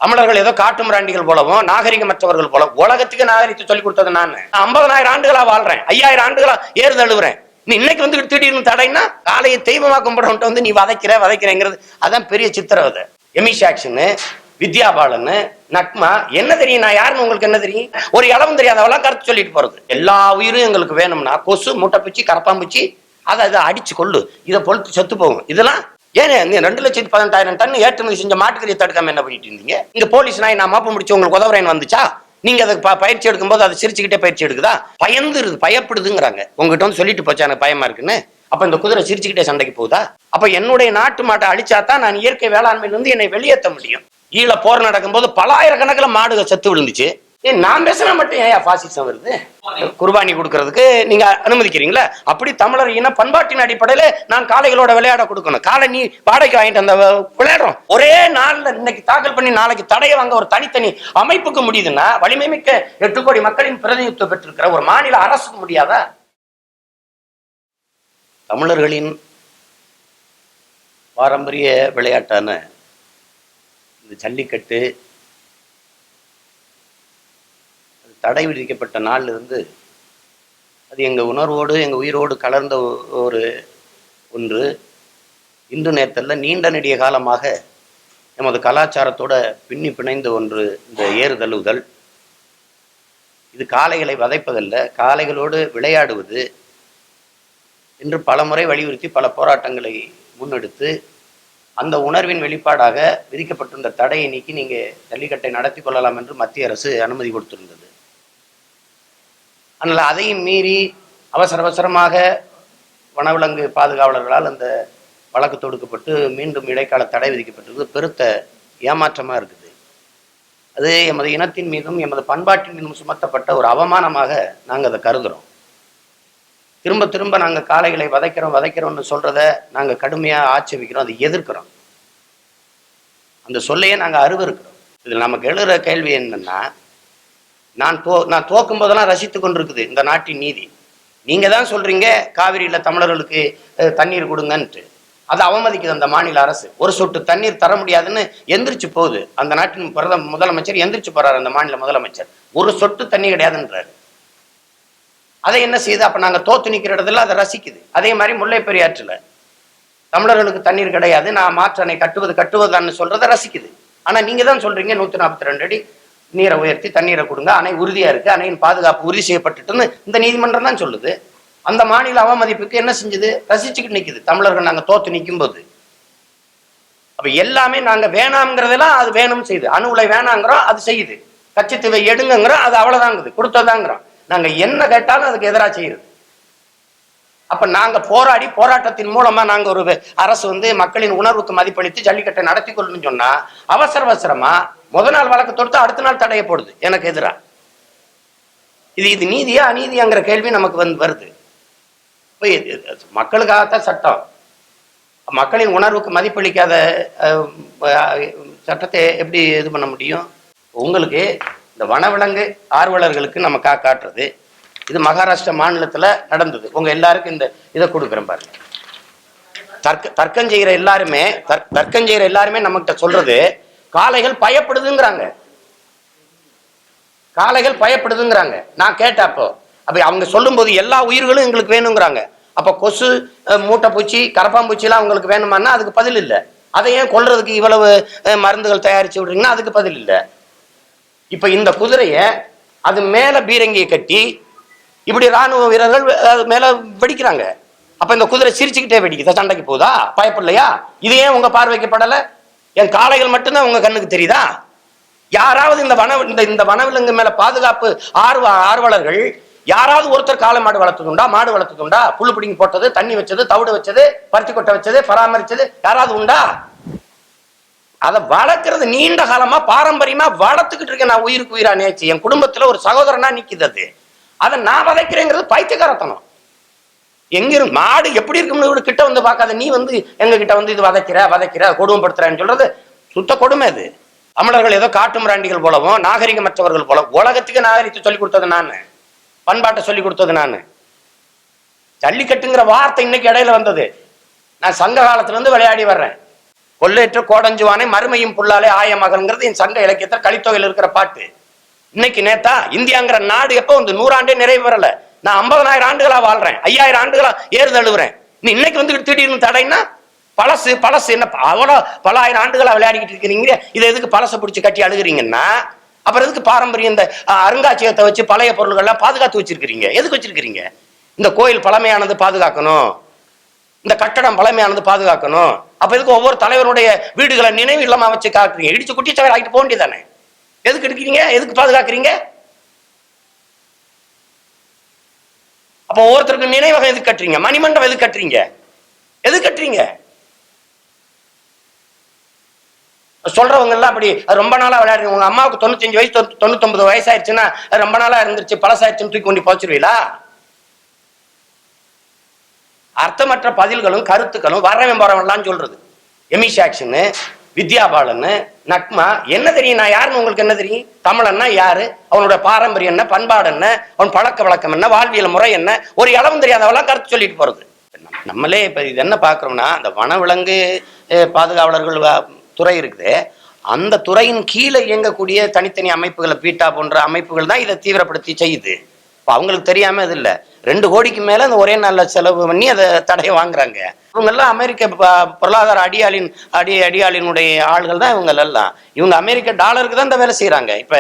தமிழர்கள் ஏதோ காட்டு மிராண்டிகள் போலவும் நாகரிகமற்றவர்கள் போல உலகத்துக்கு நாகரிகத்தை சொல்லிக் கொடுத்தது நான் 50,000 ஆண்டுகளா வாழ்றேன், 5000 ஆண்டுகளா ஏறு தழுவுறேன். நீ இன்னைக்கு வந்து திடீர்னு தடைன்னா காலையை தெய்வமா கும்பிடவன்ட்டு வந்து நீ வதைக்கிறேங்கிறது அதான் பெரிய சித்திரவதை. எமிஷாக்ஷன், வித்யாபாலன், நக்மா என்ன தெரியும்? நான் யாருன்னு உங்களுக்கு என்ன தெரியும்? ஒரு இளவும் தெரியாதவெல்லாம் கருத்து சொல்லிட்டு போறது. எல்லா உயிரும் எங்களுக்கு வேணும்னா கொசு, மூட்டைப்பூச்சி, கரப்பாம்பூச்சி அதை அடிச்சு கொள்ளு, இதை பொழுத்து செத்து போகும். இதெல்லாம் ஏன் 2,18,000 டன் ஏற்றுமதி செஞ்ச மாட்டுக்கறியை தடுக்காம என்ன பண்ணிட்டு இருந்தீங்க? இங்க போலீஸ் நாய் நான் மாப்ப முடிச்சு உங்களுக்கு உதவுறேன்னு வந்துச்சா? நீங்க அதை பயிற்சி எடுக்கும் போது அதை சிரிச்சுக்கிட்டே பயிற்சி எடுக்குதா? பயப்படுதுங்கிறாங்க. உங்ககிட்ட வந்து சொல்லிட்டு போச்சா எனக்கு பயமா இருக்குன்னு? அப்ப இந்த குதிரை சிரிச்சுக்கிட்டே சண்டைக்கு போகுதா? அப்ப என்னுடைய நாட்டு மாட்டை அழிச்சாதான் நான் இயற்கை வேளாண்மையிலிருந்து என்னை வெளியேற்ற முடியும். ஈழ போர் நடக்கும் போது பல ஆயிரக்கணக்கில் மாடுகள் செத்து விழுந்துச்சு. நான் பேசினா மட்டும் ஏன் பாசிசம் வருது? குர்பானி கொடுக்கறதுக்கு நீங்க அனுமதிக்கிறீங்களா? அப்படி தமிழர் இன பண்பாட்டின் அடிப்படையில நான் காளைகளோட விளையாட கொடுக்கணும். காளை நீ வாடகைக்கு வாங்கிட்டு அந்த விளையாடுறோம். ஒரே நாள்ல இன்னைக்கு தாக்கல் பண்ணி நாளைக்கு தடைய வாங்க ஒரு தனித்தனி அமைப்புக்கு முடியுதுன்னா வலிமை மிக்க 8 கோடி மக்களின் பிரதிநிதித்துவம் பெற்றிருக்கிற ஒரு மாநில அரசுக்கு முடியாதா? தமிழர்களின் பாரம்பரிய விளையாட்டான இந்த ஜல்லிக்கட்டு தடை விதிக்கப்பட்ட நாள்ல இருந்து அது எங்க உணர்வோடு எங்க உயிரோடு கலர்ந்த ஒன்று. இன்று நேரத்தில் நீண்ட நெடிய காலமாக எமது கலாச்சாரத்தோட பின்னி பிணைந்த ஒன்று இந்த ஏறு தழுவுதல். இது காளைகளை வதைப்பதல்ல, காளைகளோடு விளையாடுவது என்று பல முறை வலியுறுத்தி பல போராட்டங்களை முன்னெடுத்து அந்த உணர்வின் வெளிப்பாடாக விதிக்கப்பட்டிருந்த தடையை நீக்கி நீங்க ஜல்லிக்கட்டை நடத்தி கொள்ளலாம் என்று மத்திய அரசு அனுமதி கொடுத்திருந்தது. அதனால் அதையும் மீறி அவசரமாக வனவிலங்கு பாதுகாவலர்களால் அந்த வழக்கு தொடுக்கப்பட்டு மீண்டும் இடைக்கால தடை விதிக்கப்பட்டிருக்கு. பெருத்த ஏமாற்றமாக இருக்குது. அது எமது இனத்தின் மீதும் எமது பண்பாட்டின் மீதும் சுமத்தப்பட்ட ஒரு அவமானமாக நாங்கள் அதை கருதுகிறோம். திரும்ப திரும்ப நாங்கள் காளைகளை வதைக்கிறோம்னு சொல்றத நாங்கள் கடுமையாக ஆட்சேபிக்கிறோம், அதை எதிர்க்கிறோம். அந்த சொல்லையே நாங்கள் அருவருக்கிறோம். இதில் நமக்கு எழுதுகிற கேள்வி என்னன்னா, நான் தோக்கும் போதெல்லாம் ரசித்து கொண்டிருக்குது இந்த நாட்டின் நீதி. நீங்க தான் சொல்றீங்க காவிரியில தமிழர்களுக்கு தண்ணீர் கொடுங்கன்ட்டு. அதை அவமதிக்குது அந்த மாநில அரசு. ஒரு சொட்டு தண்ணீர் தர முடியாதுன்னு எந்திரிச்சு போகுது. அந்த நாட்டின் முதலமைச்சர் எந்திரிச்சு போறாரு. அந்த மாநில முதலமைச்சர் ஒரு சொட்டு தண்ணி கிடையாதுன்றாரு. அதை என்ன செய்யுது? அப்ப நாங்க தோத்து நிக்கிற இடத்துல அதை ரசிக்குது. அதே மாதிரி முல்லை பெரியாற்றுல தமிழர்களுக்கு தண்ணீர் கிடையாது, நான் மாற்று அணை கட்டுவதான்னு சொல்றதை ரசிக்குது. ஆனா நீங்க தான் சொல்றீங்க 142 அடி நீரை உயர்த்தி தண்ணீரை கொடுங்க, அணை உறுதியா இருக்கு, அணையின் பாதுகாப்பு உறுதி செய்யப்பட்டுட்டுன்னு இந்த நீதிமன்றம் தான் சொல்லுது. அந்த மாநில அவமதிப்புக்கு என்ன செஞ்சது? ரசிச்சுக்கிட்டு நிக்குது. தமிழர்கள் நாங்க தோத்து நிற்கும் போது அப்ப எல்லாமே நாங்க வேணாம்ங்கிறதெல்லாம் அது வேணும் செய்யுது. அணு உலை வேணாங்கிறோம், அது செய்யுது. கச்சத்தீவை எடுங்கிறோம், அது அவ்வளவுதாங்குது, கொடுத்ததாங்கிறோம். நாங்க என்ன கேட்டாலும் அதுக்கு எதிராக செய்யுது. அப்ப நாங்க போராட்டத்தின் மூலமா நாங்க ஒரு அரசு வந்து மக்களின் உணர்வுக்கு மதிப்பளித்து ஜல்லிக்கட்டை நடத்தி கொள்ளணும்னு சொன்னா அவசரமா முதல் நாள் வழக்கு தொடுத்து அடுத்த நாள் தடைய போடுது எனக்கு எதிரா. இது நீதியா அநீதியாங்கிற கேள்வி நமக்கு வருது. மக்களுக்காகத்தான் சட்டம். மக்களின் உணர்வுக்கு மதிப்பளிக்காத சட்டத்தை எப்படி இது பண்ண முடியும்? உங்களுக்கு இந்த வனவிலங்கு ஆர்வலர்களுக்கு நம்ம காட்டுறது இது மகாராஷ்டிரா மாநிலத்துல நடந்தது. உங்க எல்லாருக்கும் இந்த இதை கொடுக்குறேன் பாருங்க. தர்க்கம் செய்யற எல்லாருமே நம்மகிட்ட சொல்றது காளைகள் பயப்படுதுங்கிறாங்க. நான் கேட்டப்போ அப்ப அவங்க சொல்லும் போது எல்லா உயிர்களும் எங்களுக்கு வேணுங்கிறாங்க. அப்ப கொசு, மூட்டைப்பூச்சி, கரப்பாம்பூச்சி எல்லாம் உங்களுக்கு வேணுமான்னா அதுக்கு பதில் இல்லை. அதை ஏன் கொல்றதுக்கு இவ்வளவு மருந்துகள் தயாரிச்சு விடுறீங்கன்னா அதுக்கு பதில் இல்லை. இப்ப இந்த குதிரைய அது மேல பீரங்கியை கட்டி இப்படி ராணுவ வீரர்கள் மேல வெடிக்கிறாங்க. அப்ப இந்த குதிரை சிரிச்சுக்கிட்டே வெடிக்குதா? சண்டைக்கு போதா? பயப்படலையா? இது ஏன் உங்க பார்வைக்கு படல? என் காளைகள் மட்டும்தான் உங்க கண்ணுக்கு தெரியுதா? யாராவது இந்த வனவிலங்கு மேல பாதுகாப்பு ஆர்வலர்கள் யாராவது ஒருத்தர் காளை மாடு வளர்த்ததுண்டா? புல்லு பிடிங்கி போட்டது, தண்ணி வச்சது, தவிடு வச்சது, பருத்தி கொட்டை வச்சது, பராமரிச்சது யாராவது உண்டா? அதை வளர்க்கறது நீண்ட காலமா பாரம்பரியமா வளர்த்துக்கிட்டு இருக்கேன். நான் உயிருக்கு உயிரா நேச்சு என் குடும்பத்துல ஒரு சகோதரனா நிக்குது. அதை நான் வதைக்கிறேங்கிறது பைத்தியக்காரத்தனம். எங்கிரும் மாடு எப்படி இருக்கும்னு கிட்ட வந்து பார்க்காத நீ வந்து எங்க கிட்ட வந்து இது வதைக்கிற கொடுமைப்படுத்துறேன்னு சொல்றது சுத்த கொடுமை. அது தமிழர்கள் ஏதோ காட்டு மிராண்டிகள் போலவும் நாகரிகமற்றவர்கள் போல உலகத்துக்கு நாகரிகத்தை சொல்லிக் கொடுத்தது நான், பண்பாட்டை சொல்லிக் கொடுத்தது நான். ஜல்லிக்கட்டுங்கிற வார்த்தை இன்னைக்கு இடையில வந்தது. நான் சங்க காலத்துல இருந்து விளையாடி வர்றேன். கொள்ளையற்ற கோடஞ்சுவானை மறுமையும் புல்லாலே ஆயமகன்கிறது என் சங்க இலக்கியத்தில் கலித்தொகையில் இருக்கிற பாட்டு. இன்னைக்கு நேத்தா இந்தியாங்கிற நாடு எப்போ வந்து 100 ஆண்டே நிறைவு வரல. நான் 50,000 ஆண்டுகளா வாழ்றேன், 5000 ஆண்டுகளா ஏறு தழுவுறேன். நீ இன்னைக்கு வந்து திடீர்னு தடைன்னா பழசு பழசு என்ன அவ்வளோ பல ஆயிரம் ஆண்டுகளா விளையாடிக்கிட்டு இருக்கிறீங்க. இதை எதுக்கு பழசை பிடிச்சி கட்டி அழுகிறீங்கன்னா அப்புறம் எதுக்கு பாரம்பரியம் இந்த அருங்காட்சியகத்தை வச்சு பழைய பொருள்கள்லாம் பாதுகாத்து வச்சிருக்கிறீங்க? எதுக்கு வச்சிருக்கிறீங்க? இந்த கோயில் பழமையானது பாதுகாக்கணும், இந்த கட்டடம் பழமையானது பாதுகாக்கணும். அப்ப எதுக்கு ஒவ்வொரு தலைவருடைய வீடுகளை நினைவு இல்லமா வச்சு காக்குறீங்க? இடிச்சு குட்டி தவிர ஆகிட்டு போக வேண்டியதானே? எதுக்கு எடுக்கிறீங்க? எதுக்கு பாதுகாக்கிறீங்க? அப்ப ஒவ்வொருத்தருக்கு நினைவகம் எதுக்கு கட்டுறீங்க? மணிமண்டபம் எதுக்கு கட்டுறீங்க? எது கட்டுறீங்க? சொல்றவங்க எல்லாம் அப்படி ரொம்ப நாளா விளையாடுறீங்க. உங்க அம்மாவுக்கு 95 வயசு 99 வயசாயிருச்சுன்னா ரொம்ப நாளா இருந்துச்சு பழசாயிருச்சுன்னு தூக்கி கொண்டு போச்சுருவீங்களா? அர்த்தமற்ற பதில்களும் கருத்துக்களும் வரவன் போறவன்லாம் சொல்றது. எமிஷாக்ஷனு, வித்யாபாலன், நக்மா என்ன தெரியும்? நான் யாருன்னு உங்களுக்கு என்ன தெரியும்? தமிழன்னா யாரு, அவனோட பாரம்பரியம் என்ன, பண்பாடு என்ன, அவன் பழக்க வழக்கம் என்ன, வாழ்வியல் முறை என்ன, ஒரு இளவும் தெரியாதவெல்லாம் கருத்து சொல்லிட்டு போறது. நம்மளே இப்ப இது என்ன பாக்குறோம்னா, அந்த வனவிலங்கு பாதுகாவலர்கள் துறை இருக்குது, அந்த துறையின் கீழே இயங்கக்கூடிய தனித்தனி அமைப்புகளை பீட்டா போன்ற அமைப்புகள் தான் இதை தீவிரப்படுத்தி செய்யுது. இப்போ அவங்களுக்கு தெரியாம இது இல்லை. 2 கோடிக்கு மேல அந்த ஒரே நாள்ல செலவு பண்ணி அதை தடையை வாங்குறாங்க. இவங்க எல்லாம் அமெரிக்க பொருளாதார அடியாளினுடைய ஆள்கள் தான் இவங்க எல்லாம். இவங்க அமெரிக்க டாலருக்கு தான் இந்த வேலை செய்யறாங்க. இப்ப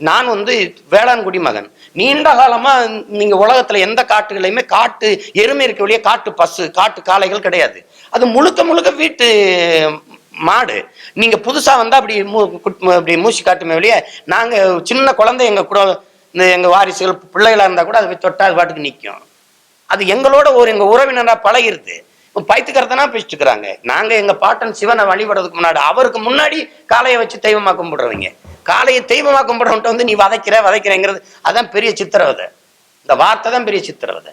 நான் வந்து வேளாண் குடிமகன். நீண்ட காலமா நீங்க உலகத்துல எந்த காட்டுகளையுமே காட்டு எருமை இருக்க வழியே காட்டு பசு காட்டு காளைகள் கிடையாது. அது முழுக்க முழுக்க வீட்டு மாடு. நீங்க புதுசா வந்தா அப்படி மூச்சு காட்டுமே வெளியே. நாங்க சின்ன குழந்தை எங்க கூட எங்க வாரிசுகள் பிள்ளைகளா இருந்தா கூட அதை தொட்டா அது பாட்டுக்கு நிற்கும். அது எங்களோட எங்க உறவினரா பழகிருது. பைத்துக்கிறதுனா பேசிட்டு இருக்கிறாங்க. நாங்க எங்க பாட்டன் சிவனை வழிபடுறதுக்கு முன்னாடி அவருக்கு முன்னாடி காளையை வச்சு தெய்வமா கும்பிடுறவங்க. காளையை தெய்வமா கும்பிடுறவன்ட்டு வந்து நீ வதைக்கிறேங்கிறது அதான் பெரிய சித்திரவதை. இந்த வார்த்தை தான் பெரிய சித்திரவதை.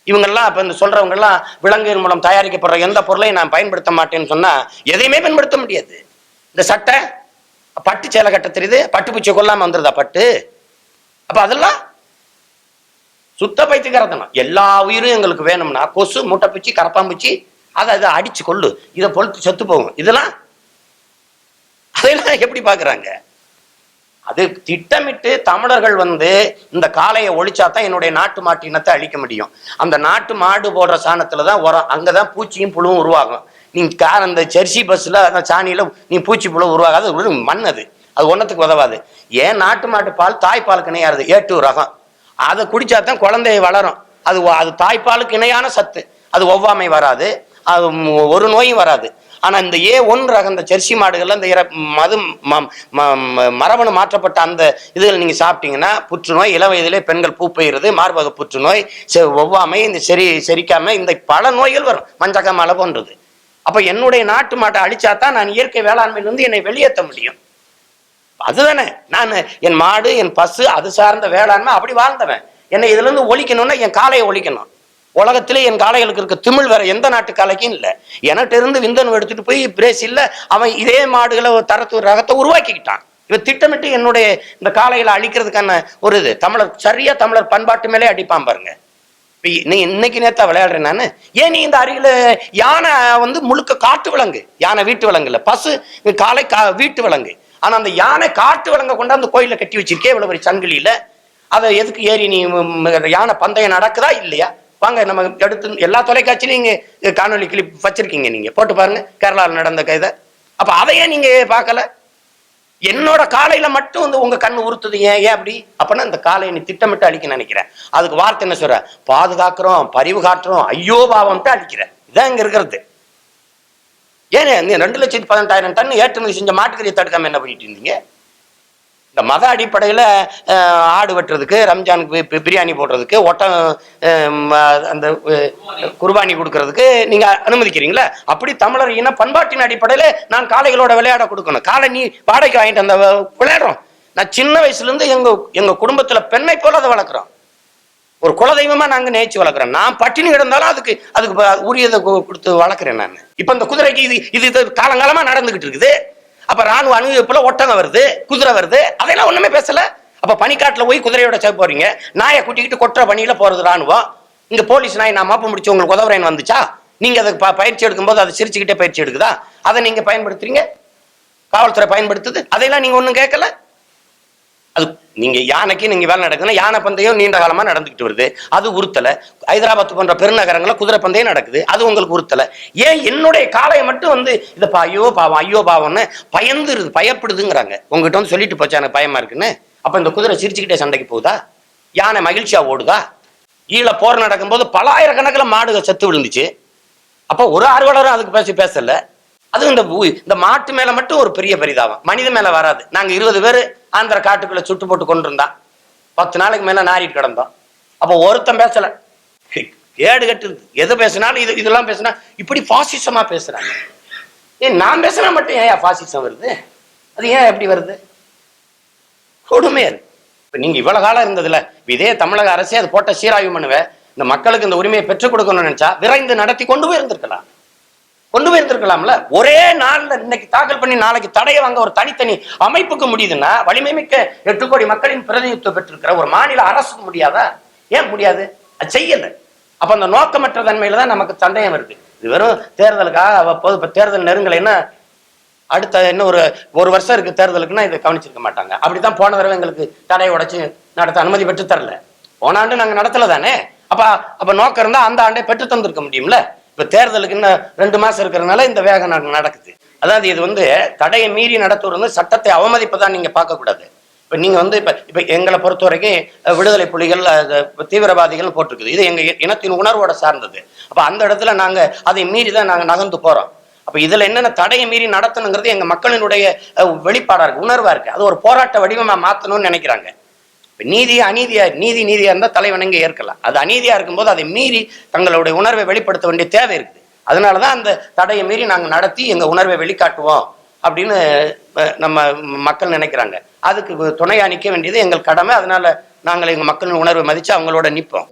இவங்கெல்லாம் இப்ப இந்த சொல்றவங்க எல்லாம் விலங்குகள் மூலம் தயாரிக்கப்படுற எந்த பொருளையும் நான் பயன்படுத்த மாட்டேன்னு சொன்னா எதையுமே பயன்படுத்த முடியாது. இந்த சட்டை பட்டு சேலை கட்ட தெரியுது, பட்டு பூச்சி கொள்ளாம வந்துருதா பட்டு? அப்ப அதெல்லாம் சுத்த பைத்தியக்காரத்தனம். எல்லா உயிரும் எங்களுக்கு வேணும்னா கொசு, மூட்டைப்பூச்சி, கரப்பாம்பூச்சி அதை அடிச்சு கொள்ளு, இதை பொழுத்து செத்து போகும். இதெல்லாம் அதெல்லாம் எப்படி பாக்குறாங்க? அது திட்டமிட்டு தமிழர்கள் வந்து இந்த காளையை ஒழிச்சாதான் என்னுடைய நாட்டு மாட்டு இனத்தை அழிக்க முடியும். அந்த நாட்டு மாடு போடுற சாணத்துலதான் உரம், அங்கதான் பூச்சியும் புழுவும் உருவாகும். நீங்க அந்த ஜெர்சி பஸ்ல அந்த சாணியில நீ பூச்சி புழு உருவாகாது, மண் அது ஒன்னத்துக்கு உதவாது. ஏன் நாட்டு மாட்டு பால் தாய்ப்பாலுக்கு இணையாருது, A2 ரகம். அதை குடிச்சாதான் குழந்தைய வளரும். அது தாய்ப்பாலுக்கு இணையான சத்து. அது ஒவ்வாமை வராது, அது ஒரு நோயும் வராது. ஆனா இந்த A1 ரகம் இந்த ஜெர்சி மாடுகள்ல இந்த மரபணு மாற்றப்பட்ட அந்த இதுகள் நீங்க சாப்பிட்டீங்கன்னா புற்றுநோய், இள வயதிலே பெண்கள் பூ பெய்யுறது, மார்பக புற்றுநோய், ஒவ்வாமை, இந்த செரிக்காம இந்த பல நோய்கள் வரும், மஞ்சக்காமலை போன்றது. அப்ப என்னுடைய நாட்டு மாட்டை அழிச்சாதான் நான் இயற்கை வேளாண்மையிலிருந்து என்னை வெளியேற்ற முடியும். அதுதானே நான் என் மாடு என் பசு அது சார்ந்த வேளாண்மை அப்படி வாழ்ந்தவன். என்னை இதுல இருந்து ஒழிக்கணும்னா என் காளையை ஒழிக்கணும். உலகத்திலே என் காளைகளுக்கு இருக்க திமிழ் வேற எந்த நாட்டு காளைக்கும் இல்லை. என்கிட்ட இருந்து விந்தணு எடுத்துட்டு போய் பிரேசில்ல அவன் இதே மாடுகளை தரத்து ரகத்தை உருவாக்கிக்கிட்டான். இவன் திட்டமிட்டு என்னுடைய இந்த காளைகளை அழிக்கிறதுக்கான ஒரு இது. சரியா தமிழர் பண்பாட்டு மேலே அடிப்பான் பாருங்க. நீ இன்னைக்கு நேத்தா விளையாடுறேன் நானு. ஏன் நீ இந்த அருகில யானை வந்து முழுக்க காட்டு விலங்கு, யானை வீட்டு விலங்கு இல்ல, பசு காளை வீட்டு விலங்கு. ஆனா அந்த யானை காட்டு விலங்க கொண்டு அந்த கோயில கட்டி வச்சிருக்கே இவ்வளவு பெரிய சங்கிலியில. அதை எதுக்கு ஏறி நீ யானை பந்தயம் நடக்குதா இல்லையா? வாங்க நம்ம எடுத்து எல்லா தொலைக்காட்சியிலும் நீங்க காணொலி கிளிப் வச்சிருக்கீங்க, நீங்க போட்டு பாருங்க கேரளாவில் நடந்த கைதை. அப்ப அதையே நீங்க பார்க்கல. என்னோட காலையில மட்டும் வந்து உங்க கண்ணு உறுத்துது. ஏன் அப்படி? அப்பனா இந்த காலையை நீ திட்டமிட்டு அழிக்க நினைக்கிறேன். அதுக்கு வார்த்தை என்ன சொல்ற? பாதுகாக்கிறோம், பரிவு காட்டுறோம், ஐயோ பாவம்ட்டு அழிக்கிறேன். இதான் இங்க இருக்கிறது. ஏன் 2,18,000 டன் ஏற்றுமதி செஞ்ச மாட்டுக்கறியை தடுக்காம என்ன பண்ணிட்டு இருந்தீங்க? இந்த மத அடிப்படையில ஆடு வெட்டுறதுக்கு, ரம்ஜானுக்கு பிரியாணி போடுறதுக்கு, அந்த குர்பானி கொடுக்கறதுக்கு நீங்க அனுமதிக்கிறீங்களா? அப்படி தமிழர் இன பண்பாட்டின் அடிப்படையில நான் காளைகளோட விளையாட கொடுக்கணும். காளை நீ வாடகைக்கு வாங்கிட்டு அந்த விளையாடுறோம். நான் சின்ன வயசுல இருந்து எங்க குடும்பத்துல பெண்ணை போல அதை வளர்க்குறோம். ஒரு குலதெய்வமா நாங்க நேச்சு வளர்க்குறோம். நான் பட்டினி கிடந்தாலும் அதுக்கு உரியதை கொடுத்து வளர்க்குறேன் நான். இப்ப இந்த குதிரைக்கு இது காலங்காலமா நடந்துகிட்டு இருக்குது. அப்ப ராணுவ அணிவகுப்புல ஒட்டகம் வருது, குதிரை வருது, அதெல்லாம் ஒண்ணுமே பேசல. அப்ப பனிக்காட்டுல போய் குதிரையோட போறீங்க, நாயை கூட்டிக்கிட்டு கொற்ற பணியில போறது ராணுவம். இங்க போலீஸ் நாய் நான் மாப்ப முடிச்சு உங்களுக்கு உதவுறேன்னு வந்துச்சா? நீங்க அதை பயிற்சி எடுக்கும்போது அதை சிரிச்சுக்கிட்டே பயிற்சி எடுக்குதா? அதை நீங்க பயன்படுத்துறீங்க, காவல்துறை பயன்படுத்துது, அதையெல்லாம் நீங்க ஒண்ணும் கேட்கல. அது நீங்க யானைக்கு நீங்க வேலை நடக்குதுன்னா யானை பந்தயம் நீண்ட காலமா நடந்துகிட்டு வருது, அது உறுத்தல. ஹைதராபாத் போன்ற பெருநகரங்கள குதிரை பந்தயம் நடக்குது, அது உங்களுக்கு உறுத்தல. ஏன் என்னுடைய காளையை மட்டும் வந்து இதை ஐயோ பாவம் ஐயோ பாவம்னு பயப்படுதுங்கிறாங்க. உங்ககிட்ட வந்து சொல்லிட்டு போச்சா எனக்கு பயமா இருக்குன்னு. அப்ப இந்த குதிரை சிரிச்சுக்கிட்டே சண்டைக்கு போகுதா? யானை மகிழ்ச்சியா ஓடுதா? ஈழ போர் நடக்கும்போது பலாயிரக்கணக்கில் மாடுகள் செத்து விழுந்துச்சு. அப்ப ஒரு ஆர்வலரும் அதுக்கு பேசல. அது இந்த மாட்டு மேல மட்டும் ஒரு பெரிய பரிதாபம், மனித மேல வராது. நாங்க 20 பேர் ஆந்திர காட்டுக்குள்ள சுட்டு போட்டு கொண்டு இருந்தான், 10 நாளைக்கு மேல நாரிட்டு கிடந்தோம். அப்ப ஒருத்தன் பேசல. ஏடு கட்டு எது பேசினாலும் இதெல்லாம் பேசினா இப்படி பாசிசமா பேசுறாங்க. ஏன் நான் பேசினா மட்டும் ஏன் பாசிசம் வருது? அது ஏன் எப்படி வருது? கொடுமையா இருக்கு. இப்ப நீங்க இவ்வளவு காலம் இருந்ததுல இதே தமிழக அரசே அது போட்ட சீராய்வு மனுவை இந்த மக்களுக்கு இந்த உரிமையை பெற்றுக் கொடுக்கணும்னு நினைச்சா விரைந்து நடத்தி கொண்டு போயிருந்திருக்கலாம்ல. ஒரே நாள்ல இன்னைக்கு தாக்கல் பண்ணி நாளைக்கு தடையை வாங்க ஒரு தனித்தனி அமைப்புக்கு முடியுதுன்னா வலிமை மிக்க 8 கோடி மக்களின் பிரதிநிதித்துவம் பெற்றிருக்கிற ஒரு மாநில அரசுக்கு முடியாதா? ஏன் முடியாது? அது செய்யல. அப்ப அந்த நோக்கமற்ற தன்மையில தான் நமக்கு சந்தேகம் வருது. இது வெறும் தேர்தலுக்காக அவ்வப்போது இப்ப தேர்தல் நெருங்கலைன்னா அடுத்த இன்னும் ஒரு வருஷம் இருக்கு தேர்தலுக்குன்னா இதை கவனிச்சிருக்க மாட்டாங்க. அப்படித்தான் போன தடவை எங்களுக்கு தடையை உடைச்சு நடத்த அனுமதி பெற்று தரல. போன ஆண்டு நாங்க நடத்தல தானே. அப்ப நோக்கம் இருந்தா அந்த ஆண்டை பெற்று தந்திருக்க முடியும்ல. இப்ப தேர்தலுக்கு இன்னும் 2 மாசம் இருக்கிறதுனால இந்த வேகம் நடக்குது. அதாவது இது தடையை மீறி நடத்துவது சட்டத்தை அவமதிப்பதான் நீங்க பார்க்க கூடாது. இப்ப நீங்க இப்ப எங்களை பொறுத்த வரைக்கும் விடுதலை புலிகள் தீவிரவாதிகள் போட்டிருக்குது. இது எங்க இனத்தின் உணர்வோட சார்ந்தது. அப்ப அந்த இடத்துல நாங்க அதை மீறிதான் நாங்க நகர்ந்து போறோம். அப்ப இதுல என்னென்ன தடையை மீறி நடத்தணுங்கிறது எங்க மக்களினுடைய வெளிப்பாடா இருக்கு, உணர்வா இருக்கு. அது ஒரு போராட்ட வடிவமா மாத்தணும்னு நினைக்கிறாங்க. நீதியா இருந்தா தலைவணங்க ஏற்கலாம். அது அநீதியா இருக்கும்போது அதை மீறி தங்களுடைய உணர்வை வெளிப்படுத்த வேண்டிய தேவை இருக்குது. அதனாலதான் அந்த தடையை மீறி நாங்க நடத்தி எங்க உணர்வை வெளிக்காட்டுவோம் அப்படின்னு நம்ம மக்கள் நினைக்கிறாங்க. அதுக்கு துணையா நிற்க வேண்டியது எங்கள் கடமை. அதனால நாங்கள் எங்க மக்களின் உணர்வை மதிச்சு அவங்களோட நிற்போம்.